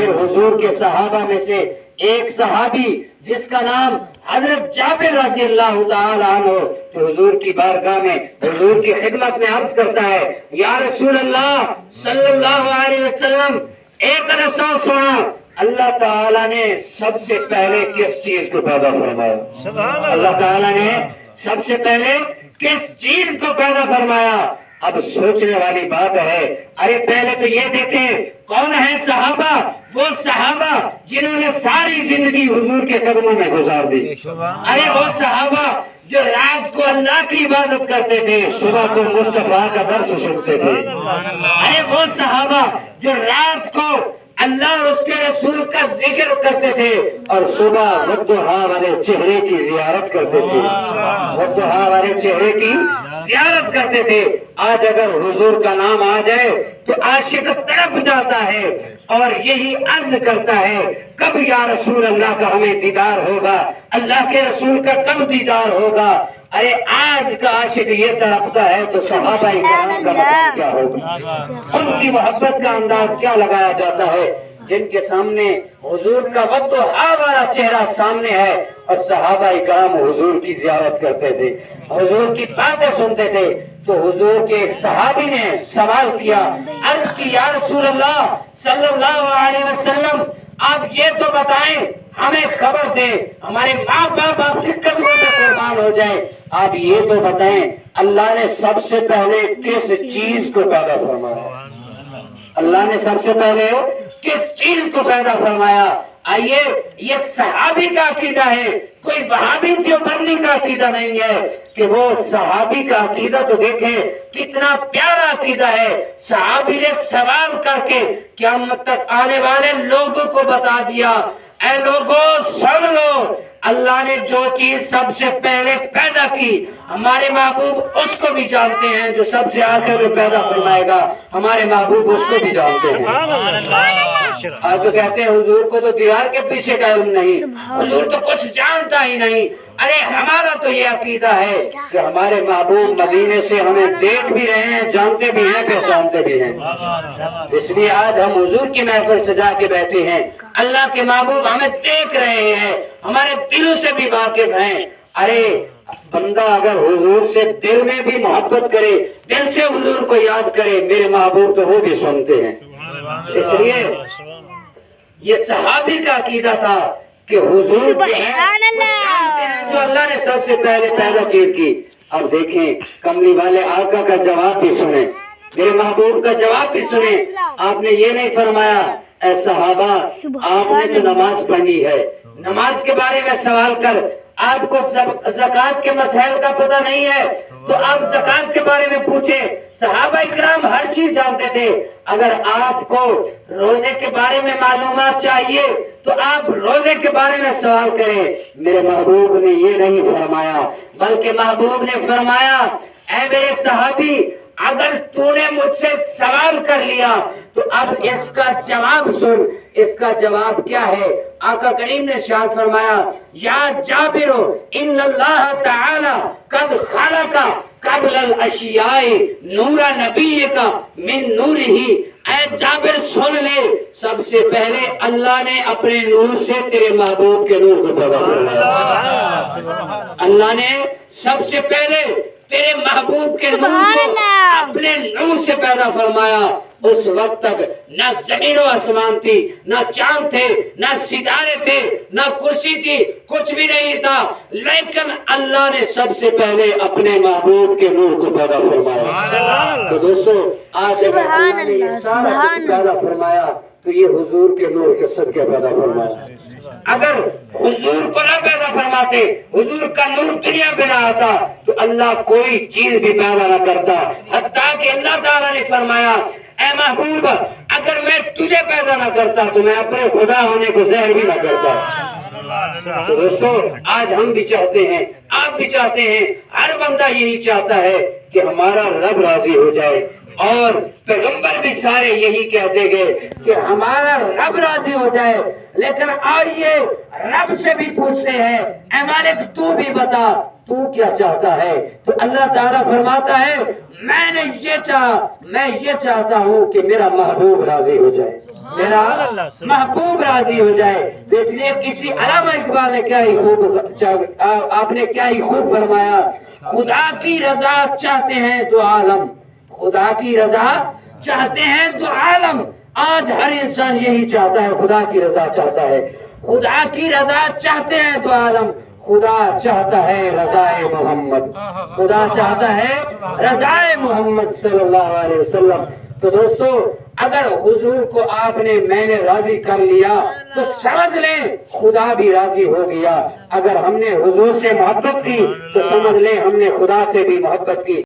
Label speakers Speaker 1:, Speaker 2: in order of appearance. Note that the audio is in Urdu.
Speaker 1: پھر حضور کے صحابہ میں سے ایک صحابی جس کا نام حضرت جابر رضی اللہ تعالی عنہ، تو حضور کی بارگاہ میں حضور کی خدمت میں عرض کرتا ہے، یا رسول اللہ صلی اللہ علیہ وسلم، ایک رسول سنا، اللہ تعالیٰ نے سب سے پہلے کس چیز کو پیدا فرمایا؟ اللہ تعالیٰ نے سب سے پہلے کس چیز کو پیدا فرمایا؟ اب سوچنے والی بات ہے، ارے پہلے تو یہ دیکھیں کون ہے صحابہ، وہ صحابہ جنہوں نے ساری زندگی حضور کے قدموں میں گزار دی۔ ارے وہ صحابہ جو رات کو اللہ کی عبادت کرتے تھے، صبح کو مصطفیٰ کا درس سنتے تھے۔ ارے وہ صحابہ جو رات کو اللہ اور اس کے رسول کا ذکر کرتے تھے اور صبح والضحیٰ والے چہرے کی زیارت کرتے تھے، والضحیٰ والے چہرے کی زیارت کرتے تھے۔ آج اگر حضور کا نام آ جائے تو عاشق تڑپ جاتا ہے اور یہی عرض کرتا ہے، کب یا رسول اللہ کا ہمیں دیدار ہوگا، اللہ کے رسول کا کب دیدار ہوگا؟ ارے آج کا عاشق یہ تڑپتا ہے تو صحابہ کرام کا مقام کیا ہوگا؟ ان کی محبت کا انداز کیا لگایا جاتا ہے جن کے سامنے حضور کا والضحیٰ والا چہرہ سامنے ہے اور صحابہ کرام حضور کی زیارت کرتے تھے، حضور کی باتیں سنتے تھے۔ تو حضور کے ایک صحابی نے سوال کیا، عرض کی، یا رسول اللہ صلی اللہ علیہ وسلم، آپ یہ تو بتائیں، ہمیں خبر دیں، ہمارے ماں باپ آپ کی قدموں پہ قربان ہو جائے، آپ یہ تو بتائیں اللہ نے سب سے پہلے کس چیز کو پیدا فرمایا؟ اللہ نے سب سے پہلے کس چیز کو پیدا فرمایا؟ آئیے، یہ صحابی کا عقیدہ ہے، کوئی وہابی دیوبندی کا عقیدہ نہیں ہے کہ وہ صحابی کا عقیدہ تو دیکھیں کتنا پیارا عقیدہ ہے۔ صحابی نے سوال کر کے قیامت تک آنے والے لوگوں کو بتا دیا، اے لوگوں سن لو، اللہ نے جو چیز سب سے پہلے پیدا کی، ہمارے محبوب اس کو بھی جانتے ہیں، جو سب سے آخر میں پیدا فرمائے گا ہمارے محبوب اس کو بھی جانتے ہیں۔ آپ تو کہتے ہیں حضور کو تو دیوار کے پیچھے کا علم نہیں، حضور تو کچھ جانتا ہی نہیں۔ ارے ہمارا تو یہ عقیدہ ہے کہ ہمارے محبوب مدینے سے ہمیں دیکھ بھی رہے ہیں، جانتے بھی ہیں، پہچانتے بھی ہیں۔ اس لیے آج ہم حضور کی محفل سجا کے بیٹھے ہیں، اللہ کے محبوب ہمیں دیکھ رہے ہیں، ہمارے دلوں سے بھی واقف ہیں۔ ارے بندہ اگر حضور سے دل میں بھی محبت کرے، دل سے حضور کو یاد کرے، میرے محبوب تو وہ بھی سنتے ہیں۔ اس لیے یہ صحابی کا عقیدہ تھا کہ حضور جو اللہ نے سب سے پہلے پیدا چیز کی۔ اب دیکھیں کملی والے آقا کا جواب بھی سنیں، میرے محبوب کا جواب بھی سنیں۔ آپ نے یہ نہیں فرمایا، اے صحابہ آپ نے تو نماز پڑھنی ہے، نماز کے بارے میں سوال کر، آپ کو زکوٰۃ کے مسائل کا پتہ نہیں ہے تو آپ زکوٰۃ کے بارے میں پوچھیں۔ صحابہ اکرام ہر چیز جانتے تھے۔ اگر آپ کو روزے کے بارے میں معلومات چاہیے تو آپ روزے کے بارے میں سوال کریں۔ میرے محبوب نے یہ نہیں فرمایا، بلکہ محبوب نے فرمایا، اے میرے صحابی اگر تو نے مجھ سے سوال کر لیا تو اب اس کا جواب سن۔ اس کا جواب کیا ہے؟ آقا کریم نے ارشاد فرمایا، یا جابر ان اللہ تعالی قد خلق قبل الاشیاء نور نبیک من نورہ۔ اے جابر سن لے، سب سے پہلے اللہ نے اپنے نور سے تیرے محبوب کے نور کو پیدا فرمایا۔ اللہ نے سب سے پہلے تیرے محبوب کے نور کو اپنے نور سے پیدا فرمایا۔ اس وقت تک نہ زمین و آسمان تھی، نہ چاند تھے، نہ ستارے تھے، نہ کرسی تھی، کچھ بھی نہیں تھا، لیکن اللہ نے سب سے پہلے اپنے محبوب کے نور کو پیدا فرمایا۔ تو دوستو آج اگر اللہ نے یہ سارا کچھ پیدا فرمایا تو یہ حضور کے نور کے صدقے پیدا فرمایا۔ اگر حضور کو نہ پیدا فرماتے، حضور کا نور دنیا پہ نہ آتا تو اللہ کوئی چیز بھی پیدا نہ کرتا۔ حتیٰ کہ اللہ تعالیٰ نے فرمایا، اے محبوب اگر میں تجھے پیدا نہ کرتا تو میں اپنے خدا ہونے کو ظاہر بھی نہ کرتا۔ تو دوستو آج ہم بھی چاہتے ہیں، آپ بھی چاہتے ہیں، ہر بندہ یہی چاہتا ہے کہ ہمارا رب راضی ہو جائے، اور پیغمبر بھی سارے یہی کہتے گئے کہ ہمارا رب راضی ہو جائے۔ لیکن آئیے رب سے بھی پوچھتے ہیں، اے مالک تو بھی بتا تو کیا چاہتا ہے؟ تو اللہ تعالیٰ فرماتا ہے، میں یہ چاہتا ہوں کہ میرا محبوب راضی ہو جائے۔ میرا محبوب راضی ہو جائے. تو اس لیے کسی علامہ اقبال نے کیا ہی خوب آپ نے کیا ہی خوب فرمایا, خدا کی رضا چاہتے ہیں تو عالم, خدا کی رضا چاہتے ہیں تو عالم. آج ہر انسان یہی چاہتا ہے, خدا کی رضا چاہتا ہے, خدا کی رضا چاہتے ہیں تو عالم. خدا چاہتا ہے رضائے محمد, خدا چاہتا ہے رضائے محمد صلی اللہ علیہ وسلم. تو دوستو اگر حضور کو آپ نے میں نے راضی کر لیا تو سمجھ لیں خدا بھی راضی ہو گیا. اگر ہم نے حضور سے محبت کی تو سمجھ لیں ہم نے خدا سے بھی محبت کی.